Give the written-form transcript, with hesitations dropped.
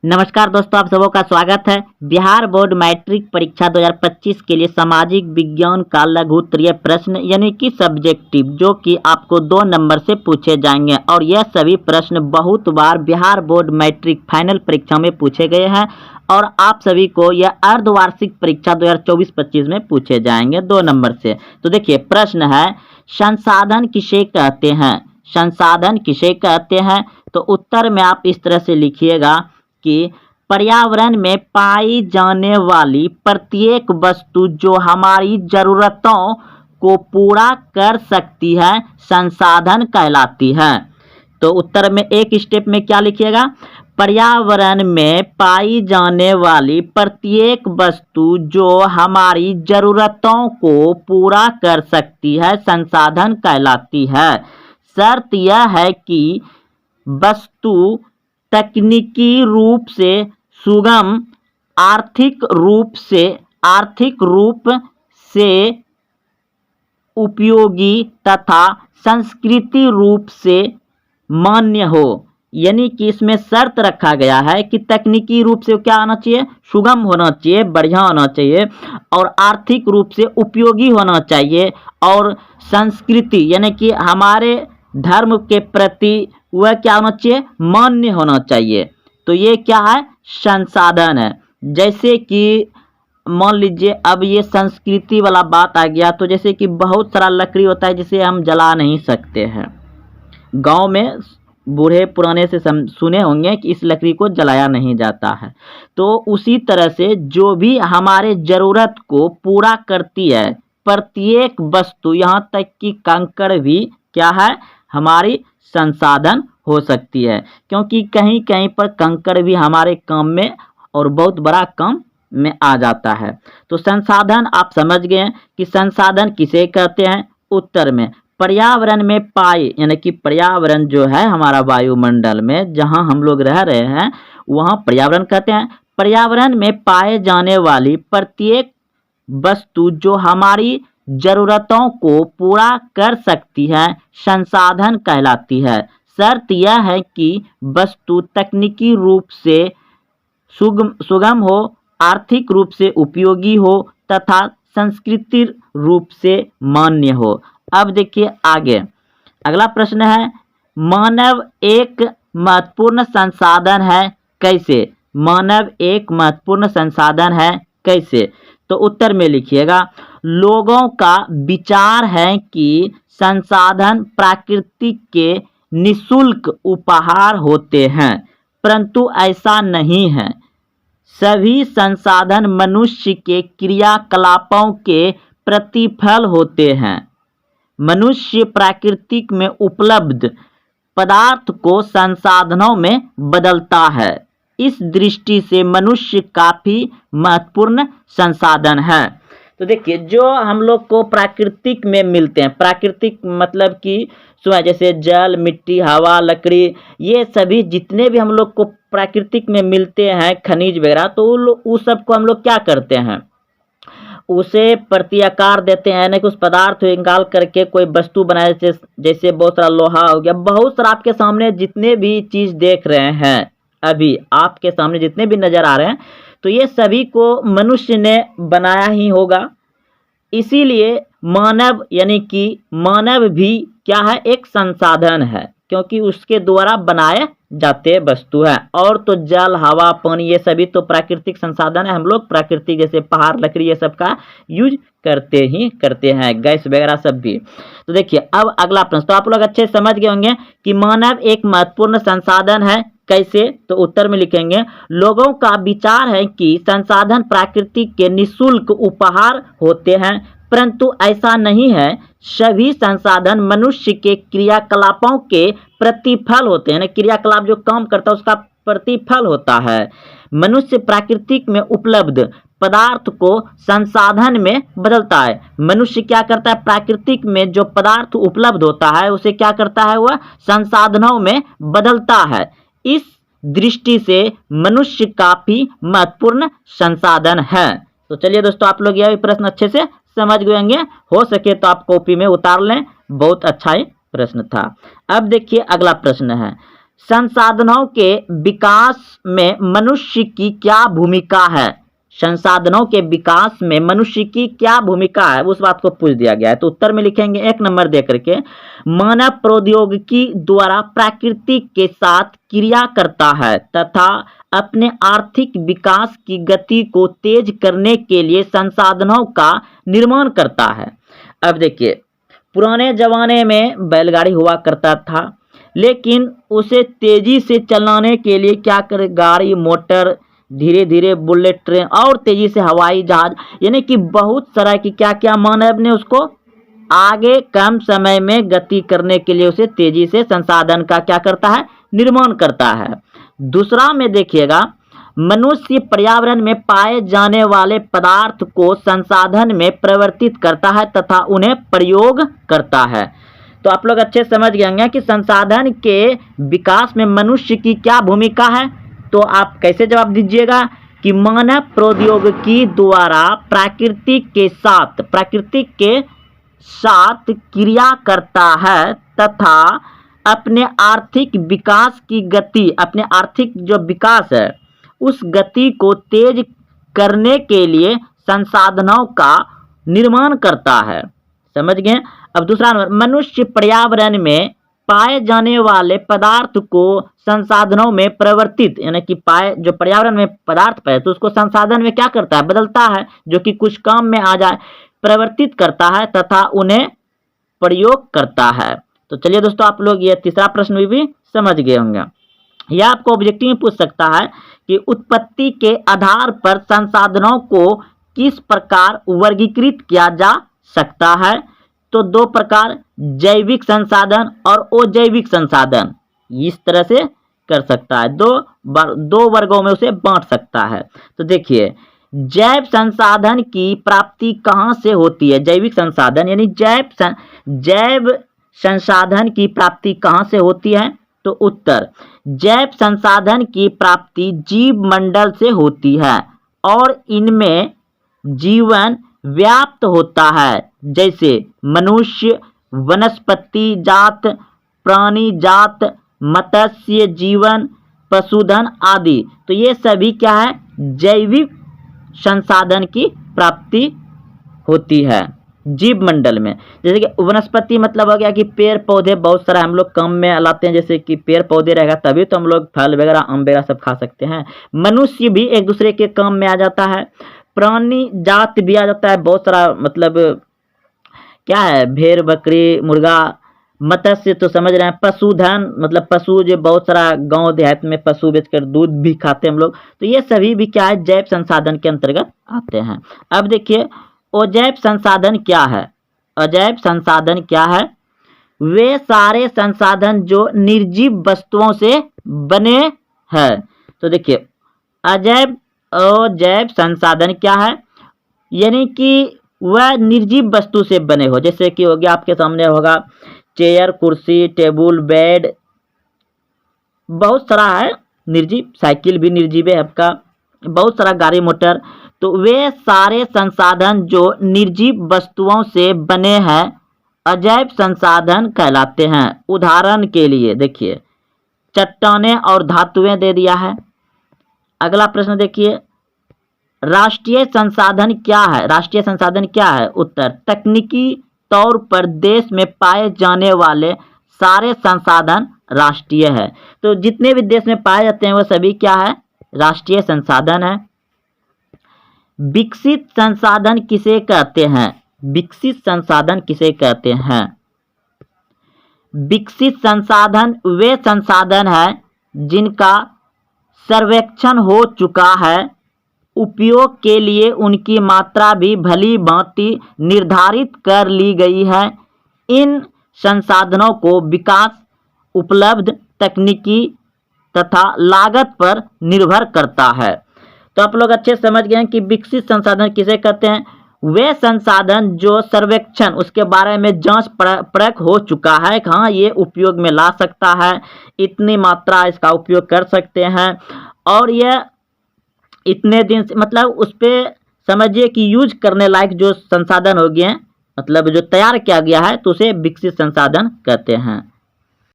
नमस्कार दोस्तों, आप सबों का स्वागत है। बिहार बोर्ड मैट्रिक परीक्षा 2025 के लिए सामाजिक विज्ञान का लघु उत्तरीय प्रश्न यानी कि सब्जेक्टिव जो कि आपको 2 नंबर से पूछे जाएंगे और यह सभी प्रश्न बहुत बार बिहार बोर्ड मैट्रिक फाइनल परीक्षा में पूछे गए हैं और आप सभी को यह अर्धवार्षिक परीक्षा 2024-25 में पूछे जाएंगे 2 नंबर से। तो देखिए प्रश्न है, संसाधन किसे कहते हैं? संसाधन किसे कहते हैं? तो उत्तर में आप इस तरह से लिखिएगा कि पर्यावरण में पाई जाने वाली प्रत्येक वस्तु जो हमारी जरूरतों को पूरा कर सकती है संसाधन कहलाती है। तो उत्तर में एक स्टेप में क्या लिखिएगा? पर्यावरण में पाई जाने वाली प्रत्येक वस्तु जो हमारी जरूरतों को पूरा कर सकती है संसाधन कहलाती है। शर्त यह है कि वस्तु तकनीकी रूप से सुगम, आर्थिक रूप से उपयोगी तथा सांस्कृतिक रूप से मान्य हो। यानी कि इसमें शर्त रखा गया है कि तकनीकी रूप से क्या होना चाहिए? सुगम होना चाहिए, बढ़िया होना चाहिए और आर्थिक रूप से उपयोगी होना चाहिए और संस्कृति यानी कि हमारे धर्म के प्रति वह क्या होना चाहिए? मान्य होना चाहिए। तो ये क्या है? संसाधन है। जैसे कि मान लीजिए अब ये संस्कृति वाला बात आ गया, तो जैसे कि बहुत सारा लकड़ी होता है जिसे हम जला नहीं सकते हैं। गांव में बूढ़े पुराने से सुने होंगे कि इस लकड़ी को जलाया नहीं जाता है। तो उसी तरह से जो भी हमारे ज़रूरत को पूरा करती है प्रत्येक वस्तु, यहाँ तक कि कंकड़ भी क्या है? हमारी संसाधन हो सकती है, क्योंकि कहीं कहीं पर कंकड़ भी हमारे काम में और बहुत बड़ा काम में आ जाता है। तो संसाधन आप समझ गए कि संसाधन किसे कहते हैं। उत्तर में पर्यावरण में पाए यानी कि पर्यावरण जो है हमारा वायुमंडल में जहां हम लोग रह रहे हैं वहां पर्यावरण कहते हैं। पर्यावरण में पाए जाने वाली प्रत्येक वस्तु जो हमारी जरूरतों को पूरा कर सकती है संसाधन कहलाती है। शर्त यह है कि वस्तु तकनीकी रूप से सुगम हो, आर्थिक रूप से उपयोगी हो तथा सांस्कृतिक रूप से मान्य हो। अब देखिए आगे अगला प्रश्न है, मानव एक महत्वपूर्ण संसाधन है कैसे? मानव एक महत्वपूर्ण संसाधन है कैसे? तो उत्तर में लिखिएगा, लोगों का विचार है कि संसाधन प्रकृति के निःशुल्क उपहार होते हैं, परंतु ऐसा नहीं है। सभी संसाधन मनुष्य के क्रियाकलापों के प्रतिफल होते हैं। मनुष्य प्रकृति में उपलब्ध पदार्थ को संसाधनों में बदलता है। इस दृष्टि से मनुष्य काफी महत्वपूर्ण संसाधन है। तो देखिए जो हम लोग को प्राकृतिक में मिलते हैं, प्राकृतिक मतलब कि जैसे जल, मिट्टी, हवा, लकड़ी, ये सभी जितने भी हम लोग को प्राकृतिक में मिलते हैं खनिज वगैरह, तो उस सब को हम लोग क्या करते हैं? उसे प्रत्याकार देते हैं, यानी कि उस पदार्थ को निकाल करके कोई वस्तु बनाए, जैसे बहुत सारा लोहा हो गया, बहुत सारा आपके सामने जितने भी चीज देख रहे हैं अभी आपके सामने जितने भी नजर आ रहे हैं, तो ये सभी को मनुष्य ने बनाया ही होगा। इसीलिए मानव यानी कि मानव भी क्या है? एक संसाधन है, क्योंकि उसके द्वारा बनाए जाते वस्तु है। और तो जल, हवा, पानी ये सभी तो प्राकृतिक संसाधन है। हम लोग प्राकृतिक जैसे पहाड़, लकड़ी ये सब का यूज करते हैं, गैस वगैरह सब भी। तो देखिए अब अगला प्रश्न, तो आप लोग अच्छे समझ गए होंगे कि मानव एक महत्वपूर्ण संसाधन है कैसे? तो उत्तर में लिखेंगे, लोगों का विचार है कि संसाधन प्रकृति के निःशुल्क उपहार होते हैं, परंतु ऐसा नहीं है। सभी संसाधन मनुष्य के क्रियाकलापों के प्रतिफल होते हैं। क्रियाकलाप जो काम करता है उसका प्रतिफल होता है। मनुष्य प्राकृतिक में उपलब्ध पदार्थ को संसाधन में बदलता है। मनुष्य क्या करता है? प्राकृतिक में जो पदार्थ उपलब्ध होता है उसे क्या करता है? वह संसाधनों में बदलता है। इस दृष्टि से मनुष्य काफी महत्वपूर्ण संसाधन है। तो चलिए दोस्तों, आप लोग यह प्रश्न अच्छे से समझ गए होंगे। हो सके तो आप कॉपी में उतार लें, बहुत अच्छा ही प्रश्न था। अब देखिए अगला प्रश्न है, संसाधनों के विकास में मनुष्य की क्या भूमिका है? संसाधनों के विकास में मनुष्य की क्या भूमिका है, उस बात को पूछ दिया गया है। तो उत्तर में लिखेंगे 1 नंबर दे करके, मानव प्रौद्योगिकी द्वारा प्रकृति के साथ क्रिया करता है तथा अपने आर्थिक विकास की गति को तेज करने के लिए संसाधनों का निर्माण करता है। अब देखिए, पुराने जमाने में बैलगाड़ी हुआ करता था, लेकिन उसे तेजी से चलाने के लिए क्या करे, गाड़ी मोटर, धीरे धीरे बुलेट ट्रेन और तेजी से हवाई जहाज, यानी कि बहुत सारा की क्या क्या मानव ने उसको आगे कम समय में गति करने के लिए उसे तेजी से संसाधन का क्या करता है, निर्माण करता है। दूसरा में देखिएगा, मनुष्य पर्यावरण में पाए जाने वाले पदार्थ को संसाधन में परिवर्तित करता है तथा उन्हें प्रयोग करता है। तो आप लोग अच्छे समझ गए होंगे कि संसाधन के विकास में मनुष्य की क्या भूमिका है। तो आप कैसे जवाब दीजिएगा कि मानव प्रौद्योगिकी द्वारा प्रकृति के साथ क्रिया करता है तथा अपने आर्थिक विकास की गति, अपने आर्थिक जो विकास है उस गति को तेज करने के लिए संसाधनों का निर्माण करता है। समझ गए। अब दूसरा नंबर, मनुष्य पर्यावरण में पाए जाने वाले पदार्थ को संसाधनों में परिवर्तित, यानी कि जो पर्यावरण में पदार्थ पाए तो उसको संसाधन में क्या करता है, बदलता है, जो कि कुछ काम में आ जाए, परिवर्तित करता है तथा उन्हें प्रयोग करता है। तो चलिए दोस्तों, आप लोग ये तीसरा प्रश्न भी समझ गए होंगे। यह आपको ऑब्जेक्टिव में पूछ सकता है कि उत्पत्ति के आधार पर संसाधनों को किस प्रकार वर्गीकृत किया जा सकता है। तो 2 प्रकार, जैविक संसाधन और अजैविक संसाधन, इस तरह से कर सकता है। दो वर्गों में उसे बांट सकता है। तो देखिए, जैव संसाधन की प्राप्ति कहाँ से होती है? जैविक संसाधन यानी जैव संसाधन की प्राप्ति कहाँ से होती है? तो उत्तर, जैव संसाधन की प्राप्ति जीव मंडल से होती है और इनमें जीवन व्याप्त होता है, जैसे मनुष्य, वनस्पति जात, प्राणी जात, मत्स्य जीवन, पशुधन आदि। तो ये सभी क्या है, जैविक संसाधन की प्राप्ति होती है जीव मंडल में। जैसे कि वनस्पति मतलब हो गया कि पेड़ पौधे बहुत सारा हम लोग काम में लाते हैं, जैसे कि पेड़ पौधे रहेगा तभी तो हम लोग फल वगैरह आम वगैरह सब खा सकते हैं। मनुष्य भी एक दूसरे के काम में आ जाता है, प्राणी जात भी आ जाता है, बहुत सारा मतलब क्या है, भेड़ बकरी मुर्गा, मत्स्य तो समझ रहे हैं, पशुधन मतलब पशु, जो बहुत सारा गांव देहात में पशु बेचकर दूध भी खाते हैं हम लोग। तो ये सभी भी क्या है, जैव संसाधन के अंतर्गत आते हैं। अब देखिए, अजैव संसाधन क्या है? अजैव संसाधन क्या है? वे सारे संसाधन जो निर्जीव वस्तुओं से बने हैं। तो देखिए, अजैव संसाधन क्या है, यानी कि वह निर्जीव वस्तु से बने हो। जैसे कि हो गया, आपके सामने होगा चेयर, कुर्सी, टेबल, बेड, बहुत सारा है निर्जीव, साइकिल भी निर्जीव है आपका, बहुत सारा गाड़ी मोटर। तो वे सारे संसाधन जो निर्जीव वस्तुओं से बने हैं अजैव संसाधन कहलाते हैं। उदाहरण के लिए देखिए, चट्टानें और धातुएं दे दिया है। अगला प्रश्न देखिए, राष्ट्रीय संसाधन क्या है? राष्ट्रीय संसाधन क्या है? उत्तर, तकनीकी तौर पर देश में पाए जाने वाले सारे संसाधन राष्ट्रीय है। तो जितने भी देश में पाए जाते हैं वो सभी क्या है, राष्ट्रीय संसाधन है। विकसित संसाधन किसे कहते हैं? विकसित संसाधन किसे कहते हैं? विकसित संसाधन वे संसाधन हैं जिनका सर्वेक्षण हो चुका है, उपयोग के लिए उनकी मात्रा भी भली भांति निर्धारित कर ली गई है। इन संसाधनों को विकास, उपलब्ध तकनीकी तथा लागत पर निर्भर करता है। तो आप लोग अच्छे समझ गए हैं कि विकसित संसाधन किसे कहते हैं? वे संसाधन जो सर्वेक्षण, उसके बारे में जांच परख हो चुका है, हाँ ये उपयोग में ला सकता है, इतनी मात्रा इसका उपयोग कर सकते हैं और यह इतने दिन से, मतलब उस पर समझिए कि यूज करने लायक जो संसाधन हो गए हैं, मतलब जो तैयार किया गया है, तो उसे विकसित संसाधन कहते हैं।